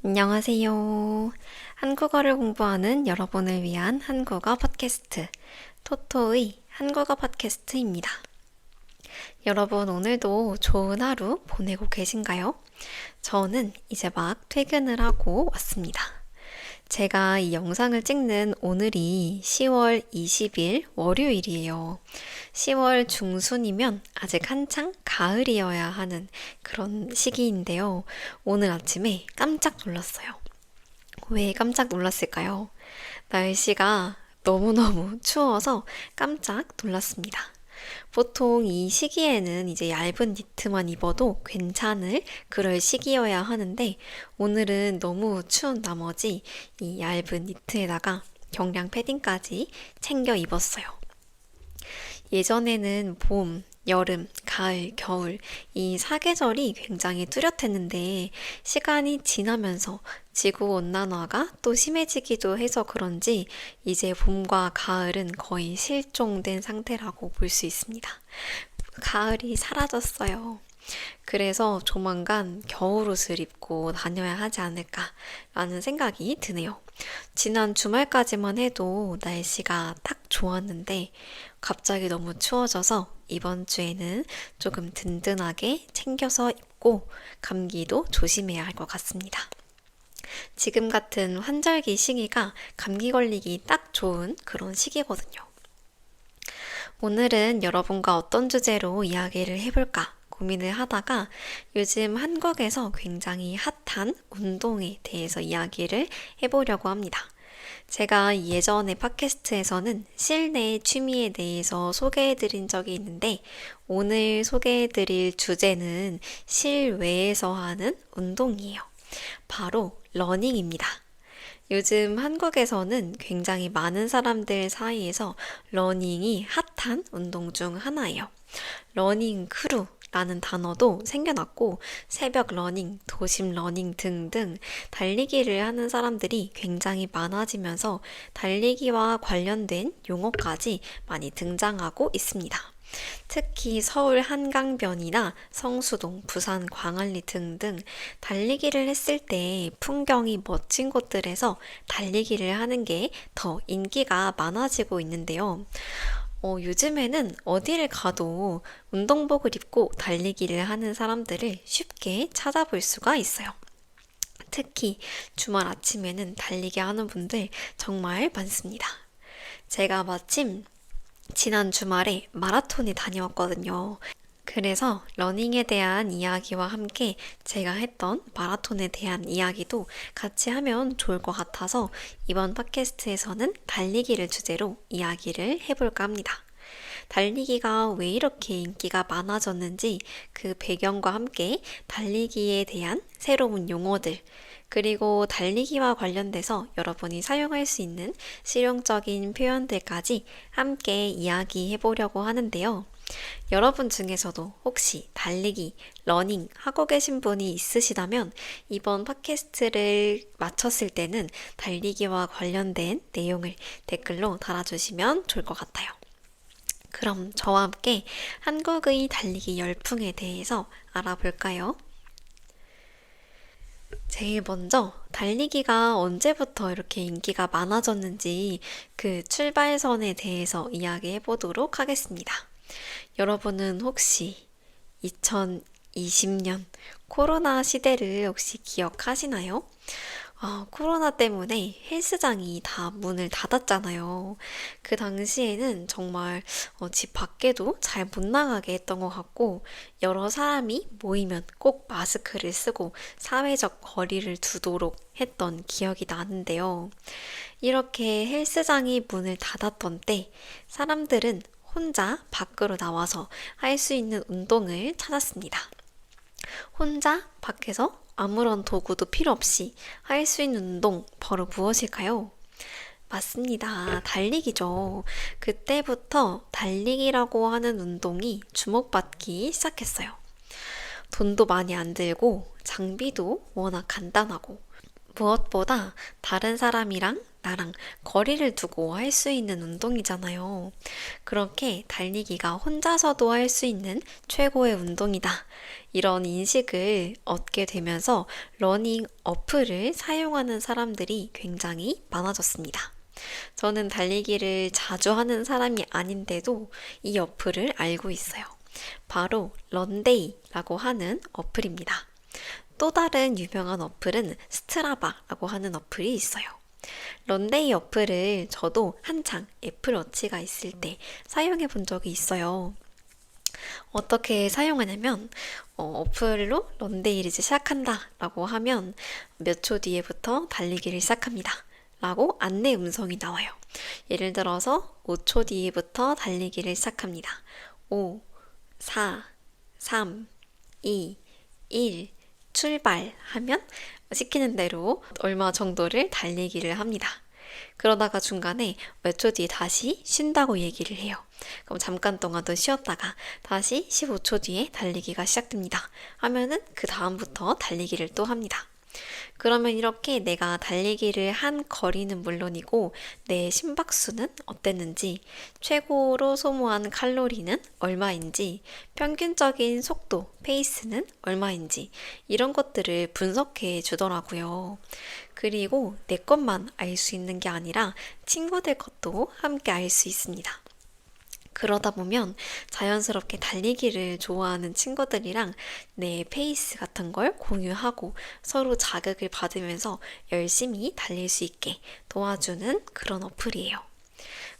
안녕하세요. 한국어를 공부하는 여러분을 위한 한국어 팟캐스트, 토토의 한국어 팟캐스트입니다. 여러분, 오늘도 좋은 하루 보내고 계신가요? 저는 이제 막 퇴근을 하고 왔습니다. 제가 이 영상을 찍는 오늘이 10월 20일 월요일이에요. 10월 중순이면 아직 한창 가을이어야 하는 그런 시기인데요. 오늘 아침에 깜짝 놀랐어요. 왜 깜짝 놀랐을까요? 날씨가 너무너무 추워서 깜짝 놀랐습니다. 보통 이 시기에는 이제 얇은 니트만 입어도 괜찮을 그럴 시기여야 하는데 오늘은 너무 추운 나머지 이 얇은 니트에다가 경량 패딩까지 챙겨 입었어요. 예전에는 봄, 여름, 가을, 겨울 이 사계절이 굉장히 뚜렷했는데 시간이 지나면서 지구온난화가 또 심해지기도 해서 그런지 이제 봄과 가을은 거의 실종된 상태라고 볼 수 있습니다. 가을이 사라졌어요. 그래서 조만간 겨울옷을 입고 다녀야 하지 않을까라는 생각이 드네요. 지난 주말까지만 해도 날씨가 딱 좋았는데 갑자기 너무 추워져서 이번 주에는 조금 든든하게 챙겨서 입고 감기도 조심해야 할 것 같습니다. 지금 같은 환절기 시기가 감기 걸리기 딱 좋은 그런 시기거든요. 오늘은 여러분과 어떤 주제로 이야기를 해볼까 고민을 하다가 요즘 한국에서 굉장히 핫한 운동에 대해서 이야기를 해보려고 합니다. 제가 예전에 팟캐스트에서는 실내 취미에 대해서 소개해드린 적이 있는데 오늘 소개해드릴 주제는 실외에서 하는 운동이에요. 바로 러닝입니다. 요즘 한국에서는 굉장히 많은 사람들 사이에서 러닝이 핫한 운동 중 하나예요. 러닝 크루라는 단어도 생겨났고 새벽 러닝, 도심 러닝 등등 달리기를 하는 사람들이 굉장히 많아지면서 달리기와 관련된 용어까지 많이 등장하고 있습니다. 특히 서울 한강변이나 성수동, 부산 광안리 등등 달리기를 했을 때 풍경이 멋진 곳들에서 달리기를 하는 게 더 인기가 많아지고 있는데요. 요즘에는 어디를 가도 운동복을 입고 달리기를 하는 사람들을 쉽게 찾아볼 수가 있어요. 특히 주말 아침에는 달리기 하는 분들 정말 많습니다. 제가 마침 지난 주말에 마라톤에 다녀왔거든요. 그래서 러닝에 대한 이야기와 함께 제가 했던 마라톤에 대한 이야기도 같이 하면 좋을 것 같아서 이번 팟캐스트에서는 달리기를 주제로 이야기를 해볼까 합니다. 달리기가 왜 이렇게 인기가 많아졌는지 그 배경과 함께 달리기에 대한 새로운 용어들, 그리고 달리기와 관련돼서 여러분이 사용할 수 있는 실용적인 표현들까지 함께 이야기해 보려고 하는데요. 여러분 중에서도 혹시 달리기, 러닝 하고 계신 분이 있으시다면 이번 팟캐스트를 마쳤을 때는 달리기와 관련된 내용을 댓글로 달아주시면 좋을 것 같아요. 그럼 저와 함께 한국의 달리기 열풍에 대해서 알아볼까요? 제일 먼저 달리기가 언제부터 이렇게 인기가 많아졌는지 그 출발선에 대해서 이야기해 보도록 하겠습니다. 여러분은 혹시 2020년 코로나 시대를 혹시 기억하시나요? 코로나 때문에 헬스장이 다 문을 닫았잖아요. 그 당시에는 정말 집 밖에도 잘 못 나가게 했던 것 같고, 여러 사람이 모이면 꼭 마스크를 쓰고 사회적 거리를 두도록 했던 기억이 나는데요. 이렇게 헬스장이 문을 닫았던 때, 사람들은 혼자 밖으로 나와서 할 수 있는 운동을 찾았습니다. 혼자 밖에서 아무런 도구도 필요 없이 할 수 있는 운동 바로 무엇일까요? 맞습니다. 달리기죠. 그때부터 달리기라고 하는 운동이 주목받기 시작했어요. 돈도 많이 안 들고 장비도 워낙 간단하고 무엇보다 다른 사람이랑 나랑 거리를 두고 할 수 있는 운동이잖아요. 그렇게 달리기가 혼자서도 할 수 있는 최고의 운동이다. 이런 인식을 얻게 되면서 러닝 어플을 사용하는 사람들이 굉장히 많아졌습니다. 저는 달리기를 자주 하는 사람이 아닌데도 이 어플을 알고 있어요. 바로 런데이라고 하는 어플입니다. 또 다른 유명한 어플은 스트라바라고 하는 어플이 있어요. 런데이 어플을 저도 한창 애플워치가 있을 때 사용해 본 적이 있어요. 어떻게 사용하냐면 어플로 런데이를 이제 시작한다 라고 하면 몇 초 뒤에부터 달리기를 시작합니다 라고 안내 음성이 나와요. 예를 들어서 5초 뒤에부터 달리기를 시작합니다. 5, 4, 3, 2, 1 출발하면 시키는 대로 얼마 정도를 달리기를 합니다. 그러다가 중간에 몇 초 뒤에 다시 쉰다고 얘기를 해요. 그럼 잠깐 동안 또 쉬었다가 다시 15초 뒤에 달리기가 시작됩니다. 하면은 그 다음부터 달리기를 또 합니다. 그러면 이렇게 내가 달리기를 한 거리는 물론이고 내 심박수는 어땠는지, 최고로 소모한 칼로리는 얼마인지, 평균적인 속도, 페이스는 얼마인지 이런 것들을 분석해 주더라고요. 그리고 내 것만 알 수 있는 게 아니라 친구들 것도 함께 알 수 있습니다. 그러다 보면 자연스럽게 달리기를 좋아하는 친구들이랑 내 페이스 같은 걸 공유하고 서로 자극을 받으면서 열심히 달릴 수 있게 도와주는 그런 어플이에요.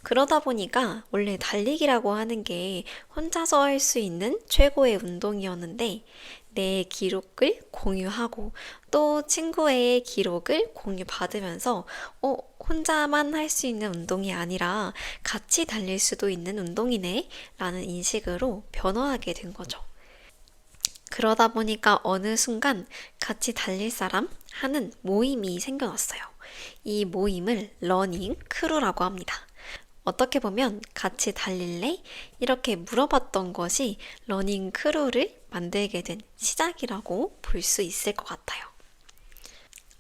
그러다 보니까 원래 달리기라고 하는 게 혼자서 할 수 있는 최고의 운동이었는데 내 기록을 공유하고 또 친구의 기록을 공유받으면서 혼자만 할 수 있는 운동이 아니라 같이 달릴 수도 있는 운동이네 라는 인식으로 변화하게 된 거죠. 그러다 보니까 어느 순간 같이 달릴 사람 하는 모임이 생겨났어요. 이 모임을 러닝 크루라고 합니다. 어떻게 보면 같이 달릴래? 이렇게 물어봤던 것이 러닝 크루를 만들게 된 시작이라고 볼 수 있을 것 같아요.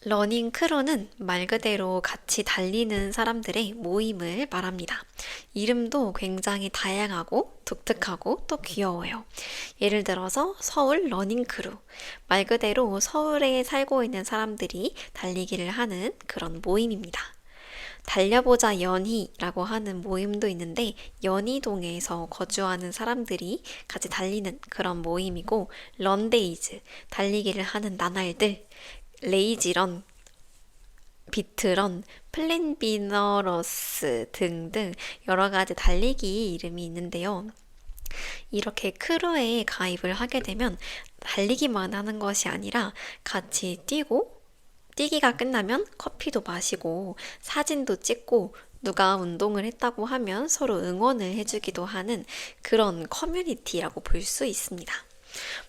러닝 크루는 말 그대로 같이 달리는 사람들의 모임을 말합니다. 이름도 굉장히 다양하고 독특하고 또 귀여워요. 예를 들어서 서울 러닝 크루. 말 그대로 서울에 살고 있는 사람들이 달리기를 하는 그런 모임입니다. 달려보자 연희라고 하는 모임도 있는데 연희동에서 거주하는 사람들이 같이 달리는 그런 모임이고, 런데이즈, 달리기를 하는 나날들, 레이지런, 비트런, 플랜비너러스 등등 여러 가지 달리기 이름이 있는데요. 이렇게 크루에 가입을 하게 되면 달리기만 하는 것이 아니라 같이 뛰고 뛰기가 끝나면 커피도 마시고 사진도 찍고 누가 운동을 했다고 하면 서로 응원을 해주기도 하는 그런 커뮤니티라고 볼 수 있습니다.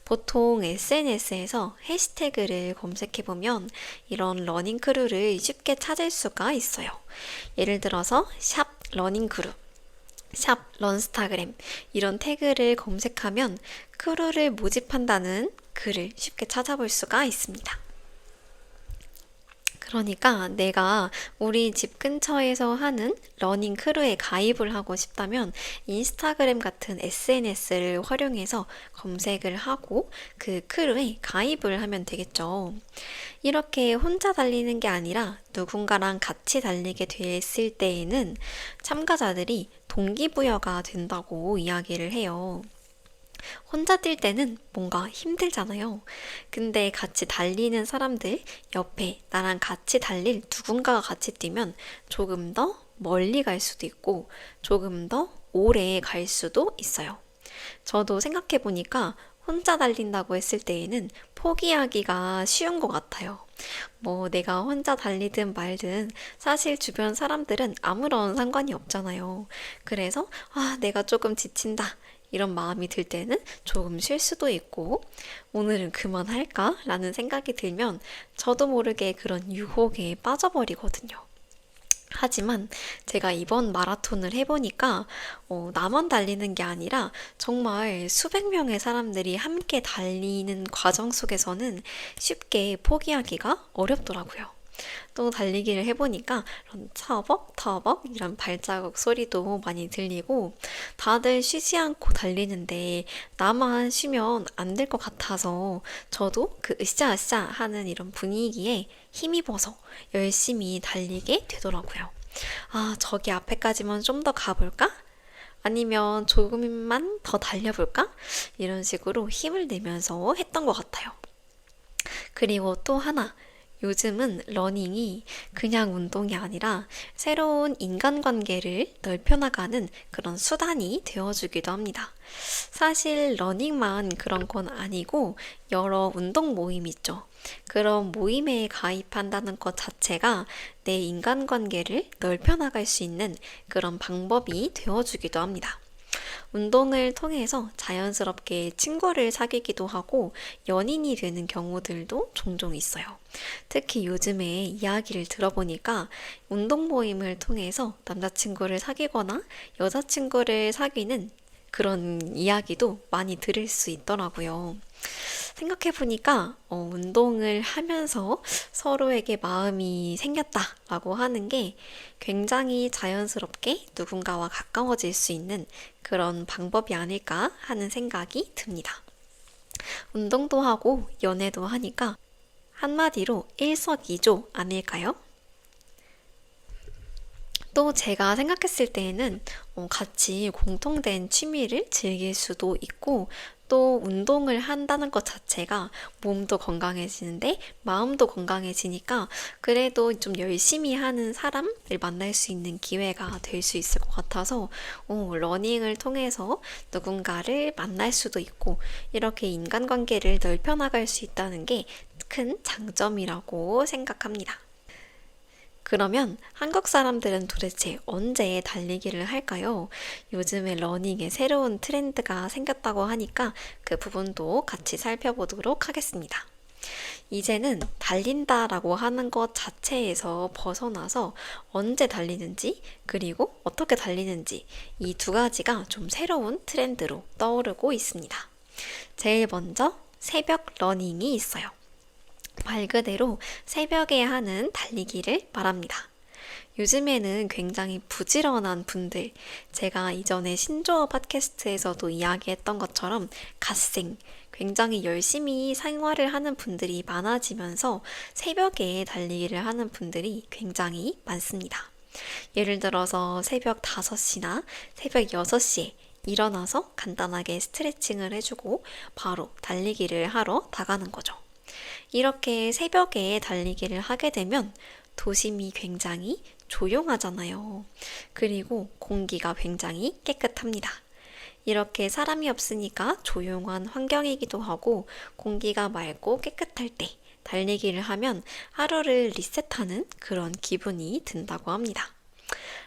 보통 SNS에서 해시태그를 검색해보면 이런 러닝 크루를 쉽게 찾을 수가 있어요. 예를 들어서 샵 러닝 크루, 샵 런스타그램 이런 태그를 검색하면 크루를 모집한다는 글을 쉽게 찾아볼 수가 있습니다. 그러니까 내가 우리 집 근처에서 하는 러닝 크루에 가입을 하고 싶다면 인스타그램 같은 SNS를 활용해서 검색을 하고 그 크루에 가입을 하면 되겠죠. 이렇게 혼자 달리는 게 아니라 누군가랑 같이 달리게 됐을 때에는 참가자들이 동기부여가 된다고 이야기를 해요. 혼자 뛸 때는 뭔가 힘들잖아요. 근데 같이 달리는 사람들, 옆에 나랑 같이 달릴 누군가가 같이 뛰면 조금 더 멀리 갈 수도 있고 조금 더 오래 갈 수도 있어요. 저도 생각해보니까 혼자 달린다고 했을 때에는 포기하기가 쉬운 것 같아요. 뭐 내가 혼자 달리든 말든 사실 주변 사람들은 아무런 상관이 없잖아요. 그래서 내가 조금 지친다. 이런 마음이 들 때는 조금 쉴 수도 있고 오늘은 그만할까? 라는 생각이 들면 저도 모르게 그런 유혹에 빠져버리거든요. 하지만 제가 이번 마라톤을 해보니까 나만 달리는 게 아니라 정말 수백 명의 사람들이 함께 달리는 과정 속에서는 쉽게 포기하기가 어렵더라고요. 또 달리기를 해보니까 이런 터벅터벅 이런 발자국 소리도 많이 들리고 다들 쉬지 않고 달리는데 나만 쉬면 안 될 것 같아서 저도 그 으쌰으쌰 하는 이런 분위기에 힘입어서 열심히 달리게 되더라고요. 아, 저기 앞에까지만 좀 더 가볼까? 아니면 조금만 더 달려볼까? 이런 식으로 힘을 내면서 했던 것 같아요. 그리고 또 하나, 요즘은 러닝이 그냥 운동이 아니라 새로운 인간관계를 넓혀나가는 그런 수단이 되어주기도 합니다. 사실 러닝만 그런 건 아니고 여러 운동 모임 있죠. 그런 모임에 가입한다는 것 자체가 내 인간관계를 넓혀나갈 수 있는 그런 방법이 되어주기도 합니다. 운동을 통해서 자연스럽게 친구를 사귀기도 하고 연인이 되는 경우들도 종종 있어요. 특히 요즘에 이야기를 들어보니까 운동 모임을 통해서 남자친구를 사귀거나 여자친구를 사귀는 그런 이야기도 많이 들을 수 있더라고요. 생각해보니까 운동을 하면서 서로에게 마음이 생겼다라고 하는 게 굉장히 자연스럽게 누군가와 가까워질 수 있는 그런 방법이 아닐까 하는 생각이 듭니다. 운동도 하고 연애도 하니까 한마디로 일석이조 아닐까요? 또 제가 생각했을 때에는 같이 공통된 취미를 즐길 수도 있고 또 운동을 한다는 것 자체가 몸도 건강해지는데 마음도 건강해지니까 그래도 좀 열심히 하는 사람을 만날 수 있는 기회가 될 수 있을 것 같아서 러닝을 통해서 누군가를 만날 수도 있고 이렇게 인간관계를 넓혀나갈 수 있다는 게 큰 장점이라고 생각합니다. 그러면 한국 사람들은 도대체 언제 달리기를 할까요? 요즘에 러닝에 새로운 트렌드가 생겼다고 하니까 그 부분도 같이 살펴보도록 하겠습니다. 이제는 달린다라고 하는 것 자체에서 벗어나서 언제 달리는지 그리고 어떻게 달리는지 이 두 가지가 좀 새로운 트렌드로 떠오르고 있습니다. 제일 먼저 새벽 러닝이 있어요. 말 그대로 새벽에 하는 달리기를 말합니다. 요즘에는 굉장히 부지런한 분들, 제가 이전에 신조어 팟캐스트에서도 이야기했던 것처럼 갓생, 굉장히 열심히 생활을 하는 분들이 많아지면서 새벽에 달리기를 하는 분들이 굉장히 많습니다. 예를 들어서 새벽 5시나 새벽 6시에 일어나서 간단하게 스트레칭을 해주고 바로 달리기를 하러 나가는 거죠. 이렇게 새벽에 달리기를 하게 되면 도심이 굉장히 조용하잖아요. 그리고 공기가 굉장히 깨끗합니다. 이렇게 사람이 없으니까 조용한 환경이기도 하고 공기가 맑고 깨끗할 때 달리기를 하면 하루를 리셋하는 그런 기분이 든다고 합니다.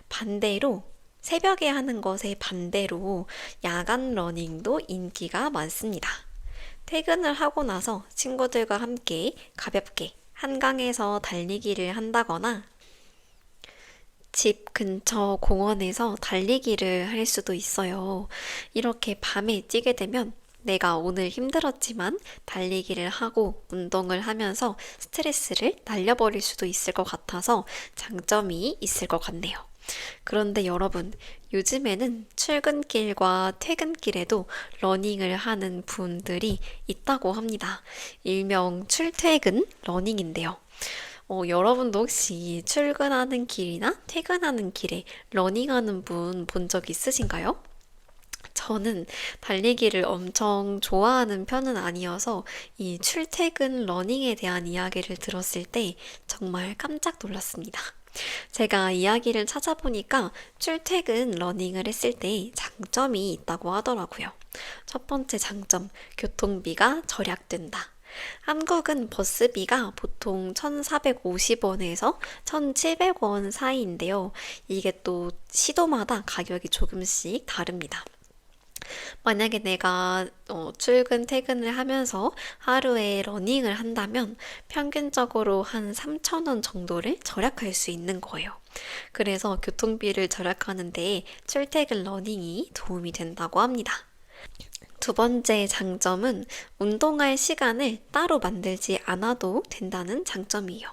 반대로 새벽에 하는 것에 반대로 야간 러닝도 인기가 많습니다. 퇴근을 하고 나서 친구들과 함께 가볍게 한강에서 달리기를 한다거나 집 근처 공원에서 달리기를 할 수도 있어요. 이렇게 밤에 뛰게 되면 내가 오늘 힘들었지만 달리기를 하고 운동을 하면서 스트레스를 날려버릴 수도 있을 것 같아서 장점이 있을 것 같네요. 그런데 여러분, 요즘에는 출근길과 퇴근길에도 러닝을 하는 분들이 있다고 합니다. 일명 출퇴근 러닝인데요. 여러분도 혹시 출근하는 길이나 퇴근하는 길에 러닝하는 분 본 적 있으신가요? 저는 달리기를 엄청 좋아하는 편은 아니어서 이 출퇴근 러닝에 대한 이야기를 들었을 때 정말 깜짝 놀랐습니다. 제가 이야기를 찾아보니까 출퇴근 러닝을 했을 때 장점이 있다고 하더라고요. 첫 번째 장점, 교통비가 절약된다. 한국은 버스비가 보통 1,450원에서 1,700원 사이인데요. 이게 또 시도마다 가격이 조금씩 다릅니다. 만약에 내가 출근, 퇴근을 하면서 하루에 러닝을 한다면 평균적으로 한 3,000원 정도를 절약할 수 있는 거예요. 그래서 교통비를 절약하는 데 출퇴근 러닝이 도움이 된다고 합니다. 두 번째 장점은 운동할 시간을 따로 만들지 않아도 된다는 장점이에요.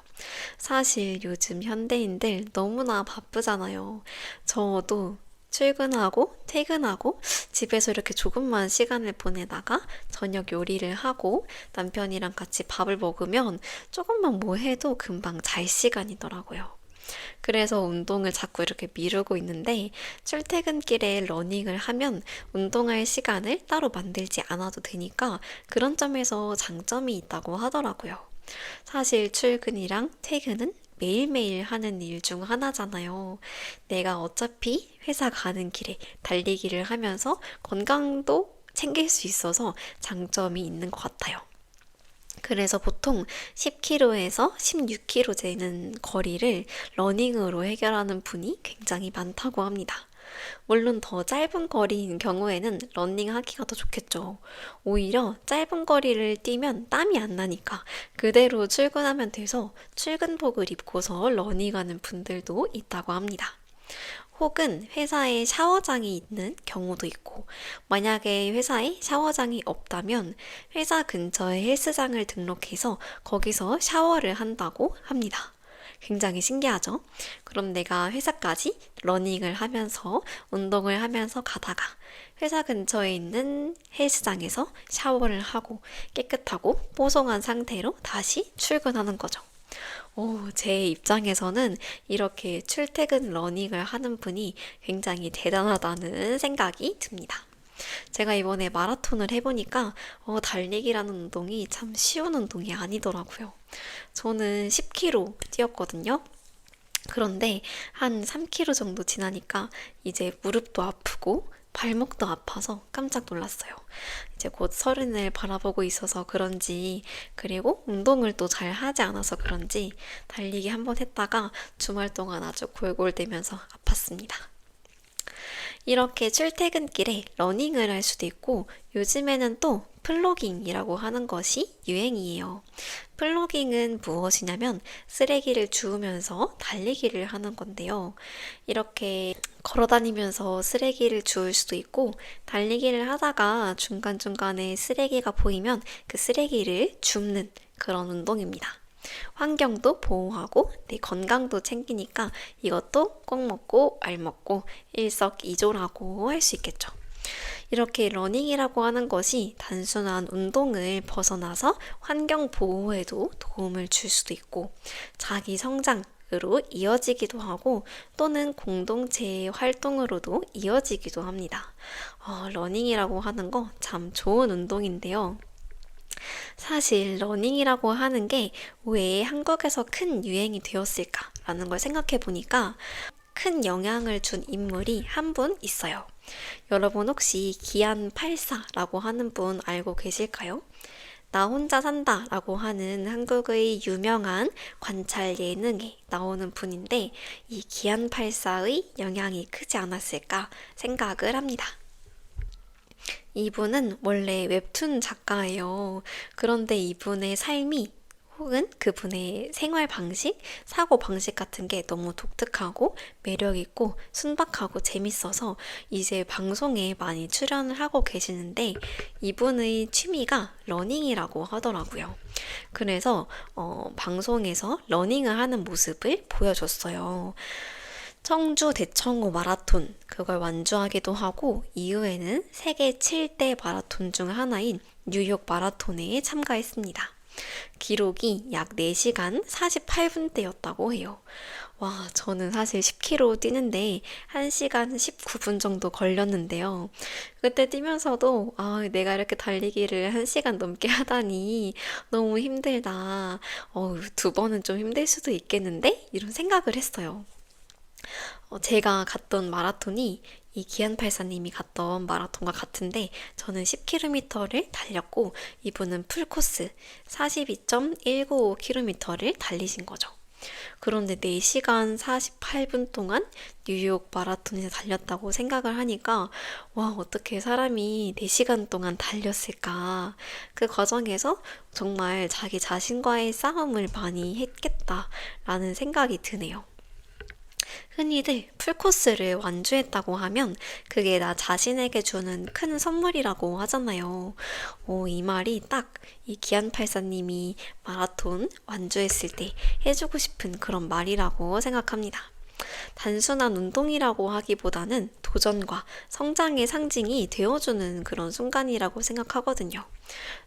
사실 요즘 현대인들 너무나 바쁘잖아요. 저도 출근하고 퇴근하고 집에서 이렇게 조금만 시간을 보내다가 저녁 요리를 하고 남편이랑 같이 밥을 먹으면 조금만 뭐 해도 금방 잘 시간이더라고요. 그래서 운동을 자꾸 이렇게 미루고 있는데 출퇴근길에 러닝을 하면 운동할 시간을 따로 만들지 않아도 되니까 그런 점에서 장점이 있다고 하더라고요. 사실 출근이랑 퇴근은 매일매일 하는 일 중 하나잖아요. 내가 어차피 회사 가는 길에 달리기를 하면서 건강도 챙길 수 있어서 장점이 있는 것 같아요. 그래서 보통 10km에서 16km 되는 거리를 러닝으로 해결하는 분이 굉장히 많다고 합니다. 물론 더 짧은 거리인 경우에는 러닝하기가 더 좋겠죠. 오히려 짧은 거리를 뛰면 땀이 안 나니까 그대로 출근하면 돼서 출근복을 입고서 러닝하는 분들도 있다고 합니다. 혹은 회사에 샤워장이 있는 경우도 있고, 만약에 회사에 샤워장이 없다면 회사 근처에 헬스장을 등록해서 거기서 샤워를 한다고 합니다. 굉장히 신기하죠? 그럼 내가 회사까지 러닝을 하면서 운동을 하면서 가다가 회사 근처에 있는 헬스장에서 샤워를 하고 깨끗하고 뽀송한 상태로 다시 출근하는 거죠. 제 입장에서는 이렇게 출퇴근 러닝을 하는 분이 굉장히 대단하다는 생각이 듭니다. 제가 이번에 마라톤을 해보니까 달리기라는 운동이 참 쉬운 운동이 아니더라고요. 저는 10km 뛰었거든요. 그런데 한 3km 정도 지나니까 이제 무릎도 아프고 발목도 아파서 깜짝 놀랐어요. 이제 곧 서른을 바라보고 있어서 그런지, 그리고 운동을 또 잘 하지 않아서 그런지 달리기 한번 했다가 주말 동안 아주 골골대면서 아팠습니다. 이렇게 출퇴근길에 러닝을 할 수도 있고 요즘에는 또 플로깅이라고 하는 것이 유행이에요. 플로깅은 무엇이냐면 쓰레기를 주우면서 달리기를 하는 건데요. 이렇게 걸어 다니면서 쓰레기를 주울 수도 있고 달리기를 하다가 중간중간에 쓰레기가 보이면 그 쓰레기를 줍는 그런 운동입니다. 환경도 보호하고 내 건강도 챙기니까 이것도 꼭 먹고 알 먹고 일석이조라고 할 수 있겠죠. 이렇게 러닝이라고 하는 것이 단순한 운동을 벗어나서 환경 보호에도 도움을 줄 수도 있고 자기 성장으로 이어지기도 하고 또는 공동체의 활동으로도 이어지기도 합니다. 러닝이라고 하는 거 참 좋은 운동인데요. 사실 러닝이라고 하는 게 왜 한국에서 큰 유행이 되었을까라는 걸 생각해 보니까 큰 영향을 준 인물이 한 분 있어요. 여러분 혹시 기안84라고 하는 분 알고 계실까요? 나 혼자 산다라고 하는 한국의 유명한 관찰 예능에 나오는 분인데 이 기안84의 영향이 크지 않았을까 생각을 합니다. 이분은 원래 웹툰 작가예요. 그런데 이분의 삶이 혹은 그분의 생활 방식, 사고 방식 같은 게 너무 독특하고 매력있고 순박하고 재밌어서 이제 방송에 많이 출연을 하고 계시는데 이분의 취미가 러닝이라고 하더라고요. 그래서 방송에서 러닝을 하는 모습을 보여줬어요. 청주 대청호 마라톤 그걸 완주하기도 하고 이후에는 세계 7대 마라톤 중 하나인 뉴욕 마라톤에 참가했습니다. 기록이 약 4시간 48분대였다고 해요. 와, 저는 사실 10km 뛰는데 1시간 19분 정도 걸렸는데요. 그때 뛰면서도 내가 이렇게 달리기를 1시간 넘게 하다니 너무 힘들다. 두 번은 좀 힘들 수도 있겠는데? 이런 생각을 했어요. 제가 갔던 마라톤이 이 기안84님이 갔던 마라톤과 같은데 저는 10km를 달렸고 이분은 풀코스 42.195km를 달리신 거죠. 그런데 4시간 48분 동안 뉴욕 마라톤에서 달렸다고 생각을 하니까 와, 어떻게 사람이 4시간 동안 달렸을까? 그 과정에서 정말 자기 자신과의 싸움을 많이 했겠다라는 생각이 드네요. 흔히들 풀코스를 완주했다고 하면 그게 나 자신에게 주는 큰 선물이라고 하잖아요. 이 말이 딱 이 기안84님이 마라톤 완주했을 때 해주고 싶은 그런 말이라고 생각합니다. 단순한 운동이라고 하기보다는 도전과 성장의 상징이 되어주는 그런 순간이라고 생각하거든요.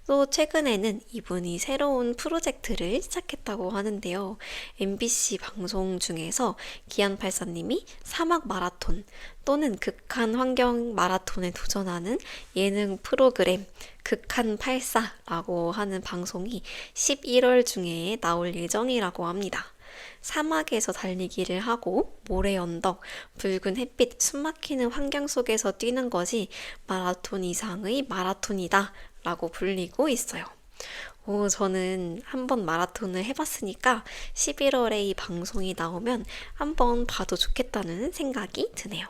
또 최근에는 이분이 새로운 프로젝트를 시작했다고 하는데요. MBC 방송 중에서 기안84님이 사막 마라톤 또는 극한 환경 마라톤에 도전하는 예능 프로그램 극한 84라고 하는 방송이 11월 중에 나올 예정이라고 합니다. 사막에서 달리기를 하고 모래 언덕, 붉은 햇빛, 숨막히는 환경 속에서 뛰는 것이 마라톤 이상의 마라톤이다 라고 불리고 있어요. 저는 한번 마라톤을 해봤으니까 11월에 이 방송이 나오면 한번 봐도 좋겠다는 생각이 드네요.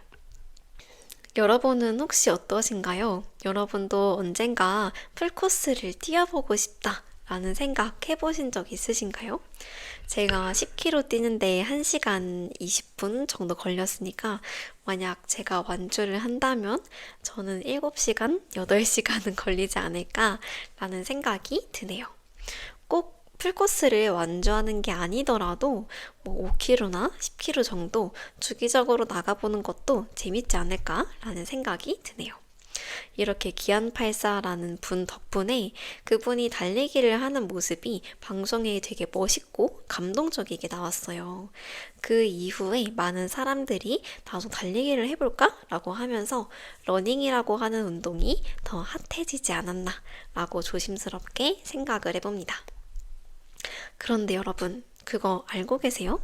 여러분은 혹시 어떠신가요? 여러분도 언젠가 풀코스를 뛰어보고 싶다 라는 생각 해보신 적 있으신가요? 제가 10km 뛰는데 1시간 20분 정도 걸렸으니까 만약 제가 완주를 한다면 저는 7시간, 8시간은 걸리지 않을까라는 생각이 드네요. 꼭 풀코스를 완주하는 게 아니더라도 5km나 10km 정도 주기적으로 나가보는 것도 재밌지 않을까라는 생각이 드네요. 이렇게 기안84라는 분 덕분에 그분이 달리기를 하는 모습이 방송에 되게 멋있고 감동적이게 나왔어요. 그 이후에 많은 사람들이 나도 달리기를 해볼까? 라고 하면서 러닝이라고 하는 운동이 더 핫해지지 않았나 라고 조심스럽게 생각을 해봅니다. 그런데 여러분, 그거 알고 계세요?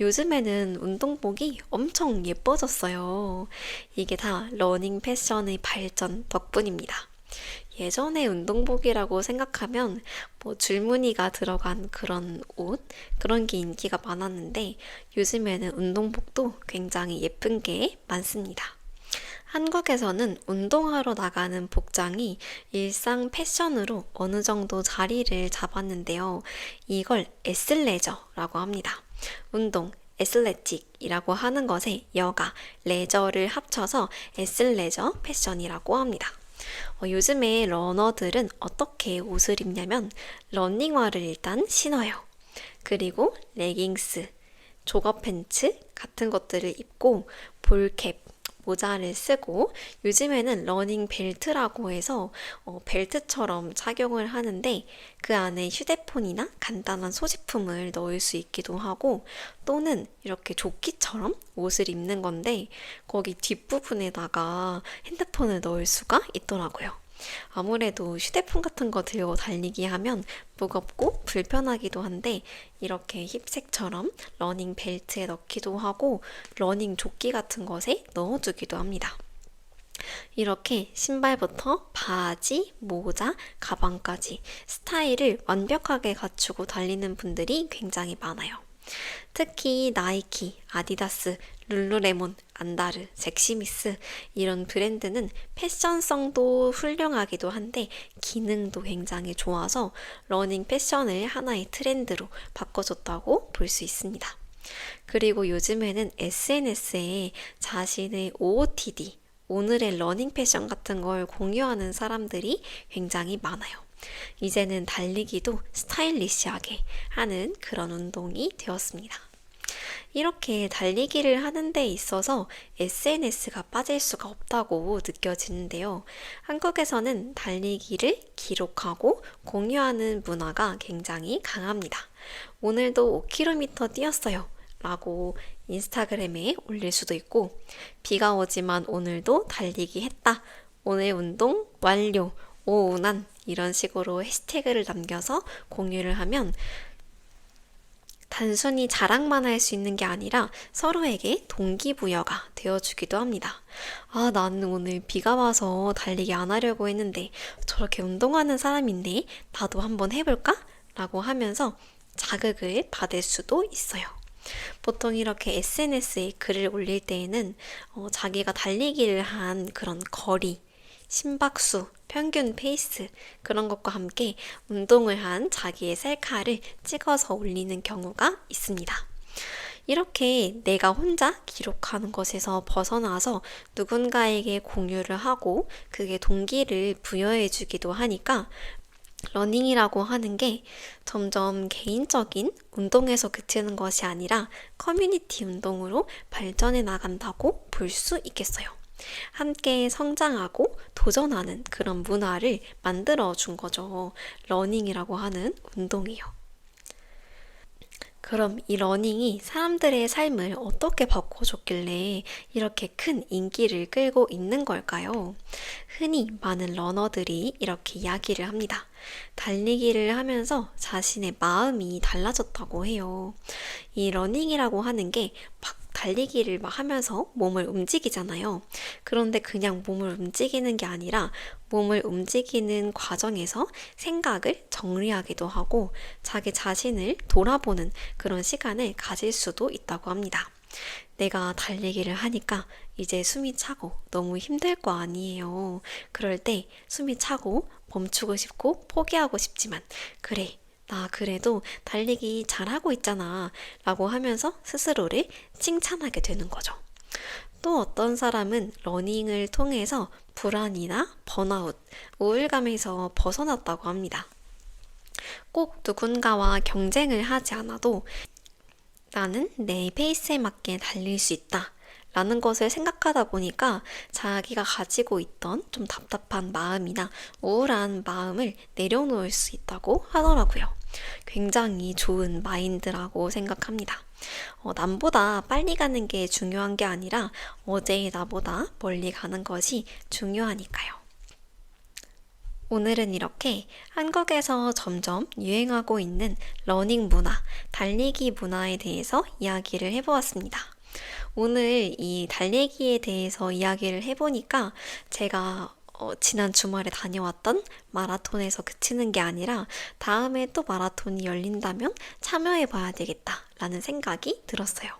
요즘에는 운동복이 엄청 예뻐졌어요. 이게 다 러닝 패션의 발전 덕분입니다. 예전에 운동복이라고 생각하면 줄무늬가 들어간 그런 옷, 그런 게 인기가 많았는데 요즘에는 운동복도 굉장히 예쁜 게 많습니다. 한국에서는 운동하러 나가는 복장이 일상 패션으로 어느 정도 자리를 잡았는데요. 이걸 애슬레저라고 합니다. 운동, 애슬레틱이라고 하는 것에 여가, 레저를 합쳐서 애슬레저 패션이라고 합니다. 요즘에 러너들은 어떻게 옷을 입냐면 러닝화를 일단 신어요. 그리고 레깅스, 조거 팬츠 같은 것들을 입고 볼캡, 모자를 쓰고 요즘에는 러닝 벨트라고 해서 벨트처럼 착용을 하는데 그 안에 휴대폰이나 간단한 소지품을 넣을 수 있기도 하고 또는 이렇게 조끼처럼 옷을 입는 건데 거기 뒷부분에다가 핸드폰을 넣을 수가 있더라고요. 아무래도 휴대폰 같은 거 들고 달리기 하면 무겁고 불편하기도 한데 이렇게 힙색처럼 러닝 벨트에 넣기도 하고 러닝 조끼 같은 것에 넣어주기도 합니다. 이렇게 신발부터 바지, 모자, 가방까지 스타일을 완벽하게 갖추고 달리는 분들이 굉장히 많아요. 특히 나이키, 아디다스, 룰루레몬, 안다르, 잭시미스 이런 브랜드는 패션성도 훌륭하기도 한데 기능도 굉장히 좋아서 러닝 패션을 하나의 트렌드로 바꿔줬다고 볼 수 있습니다. 그리고 요즘에는 SNS에 자신의 OOTD, 오늘의 러닝 패션 같은 걸 공유하는 사람들이 굉장히 많아요. 이제는 달리기도 스타일리시하게 하는 그런 운동이 되었습니다. 이렇게 달리기를 하는 데 있어서 SNS가 빠질 수가 없다고 느껴지는데요. 한국에서는 달리기를 기록하고 공유하는 문화가 굉장히 강합니다. 오늘도 5km 뛰었어요. 라고 인스타그램에 올릴 수도 있고 비가 오지만 오늘도 달리기 했다. 오늘 운동 완료. 오운한 이런 식으로 해시태그를 남겨서 공유를 하면 단순히 자랑만 할 수 있는 게 아니라 서로에게 동기부여가 되어주기도 합니다. 나는 오늘 비가 와서 달리기 안 하려고 했는데 저렇게 운동하는 사람인데 나도 한번 해볼까? 라고 하면서 자극을 받을 수도 있어요. 보통 이렇게 SNS에 글을 올릴 때에는 자기가 달리기를 한 그런 거리, 심박수, 평균 페이스 그런 것과 함께 운동을 한 자기의 셀카를 찍어서 올리는 경우가 있습니다. 이렇게 내가 혼자 기록하는 것에서 벗어나서 누군가에게 공유를 하고 그게 동기를 부여해 주기도 하니까 러닝이라고 하는 게 점점 개인적인 운동에서 그치는 것이 아니라 커뮤니티 운동으로 발전해 나간다고 볼 수 있겠어요. 함께 성장하고 도전하는 그런 문화를 만들어 준 거죠. 러닝이라고 하는 운동이요. 그럼 이 러닝이 사람들의 삶을 어떻게 바꿔줬길래 이렇게 큰 인기를 끌고 있는 걸까요? 흔히 많은 러너들이 이렇게 이야기를 합니다. 달리기를 하면서 자신의 마음이 달라졌다고 해요. 이 러닝이라고 하는 게 막 달리기를 막 하면서 몸을 움직이잖아요. 그런데 그냥 몸을 움직이는 게 아니라 몸을 움직이는 과정에서 생각을 정리하기도 하고 자기 자신을 돌아보는 그런 시간을 가질 수도 있다고 합니다. 내가 달리기를 하니까 이제 숨이 차고 너무 힘들 거 아니에요. 그럴 때 숨이 차고 멈추고 싶고 포기하고 싶지만 그래, 나 그래도 달리기 잘하고 있잖아 라고 하면서 스스로를 칭찬하게 되는 거죠. 또 어떤 사람은 러닝을 통해서 불안이나 번아웃, 우울감에서 벗어났다고 합니다. 꼭 누군가와 경쟁을 하지 않아도 나는 내 페이스에 맞게 달릴 수 있다. 라는 것을 생각하다 보니까 자기가 가지고 있던 좀 답답한 마음이나 우울한 마음을 내려놓을 수 있다고 하더라고요. 굉장히 좋은 마인드라고 생각합니다. 남보다 빨리 가는 게 중요한 게 아니라 어제의 나보다 멀리 가는 것이 중요하니까요. 오늘은 이렇게 한국에서 점점 유행하고 있는 러닝 문화, 달리기 문화에 대해서 이야기를 해보았습니다. 오늘 이 달리기에 대해서 이야기를 해보니까 제가 지난 주말에 다녀왔던 마라톤에서 그치는 게 아니라 다음에 또 마라톤이 열린다면 참여해봐야 되겠다라는 생각이 들었어요.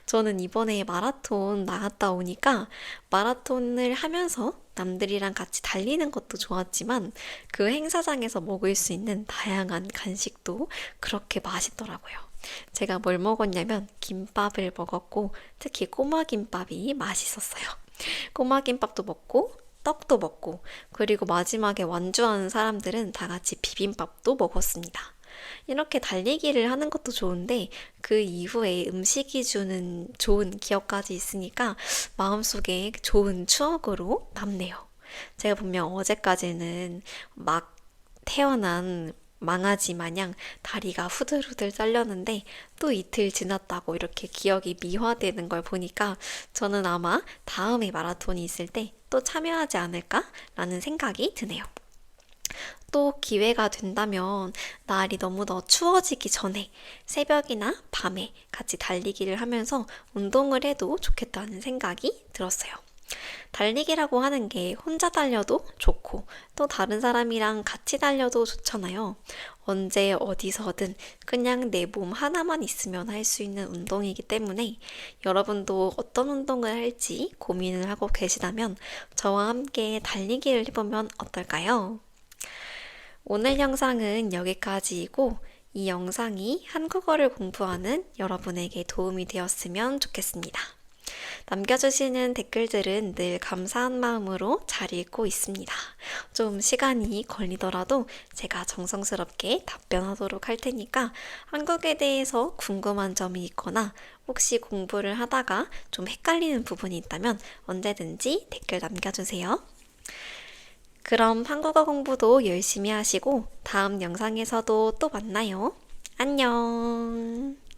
저는 이번에 마라톤 나갔다 오니까 마라톤을 하면서 남들이랑 같이 달리는 것도 좋았지만 그 행사장에서 먹을 수 있는 다양한 간식도 그렇게 맛있더라고요. 제가 뭘 먹었냐면 김밥을 먹었고 특히 꼬마 김밥이 맛있었어요. 꼬마 김밥도 먹고 떡도 먹고 그리고 마지막에 완주하는 사람들은 다 같이 비빔밥도 먹었습니다. 이렇게 달리기를 하는 것도 좋은데 그 이후에 음식이 주는 좋은 기억까지 있으니까 마음속에 좋은 추억으로 남네요. 제가 분명 어제까지는 막 태어난 망아지 마냥 다리가 후들후들 떨렸는데 또 이틀 지났다고 이렇게 기억이 미화되는 걸 보니까 저는 아마 다음에 마라톤이 있을 때 또 참여하지 않을까라는 생각이 드네요. 또 기회가 된다면 날이 너무 더 추워지기 전에 새벽이나 밤에 같이 달리기를 하면서 운동을 해도 좋겠다는 생각이 들었어요. 달리기라고 하는 게 혼자 달려도 좋고 또 다른 사람이랑 같이 달려도 좋잖아요. 언제 어디서든 그냥 내 몸 하나만 있으면 할 수 있는 운동이기 때문에 여러분도 어떤 운동을 할지 고민을 하고 계시다면 저와 함께 달리기를 해보면 어떨까요? 오늘 영상은 여기까지이고 이 영상이 한국어를 공부하는 여러분에게 도움이 되었으면 좋겠습니다. 남겨주시는 댓글들은 늘 감사한 마음으로 잘 읽고 있습니다. 좀 시간이 걸리더라도 제가 정성스럽게 답변하도록 할 테니까 한국에 대해서 궁금한 점이 있거나 혹시 공부를 하다가 좀 헷갈리는 부분이 있다면 언제든지 댓글 남겨주세요. 그럼 한국어 공부도 열심히 하시고 다음 영상에서도 또 만나요. 안녕.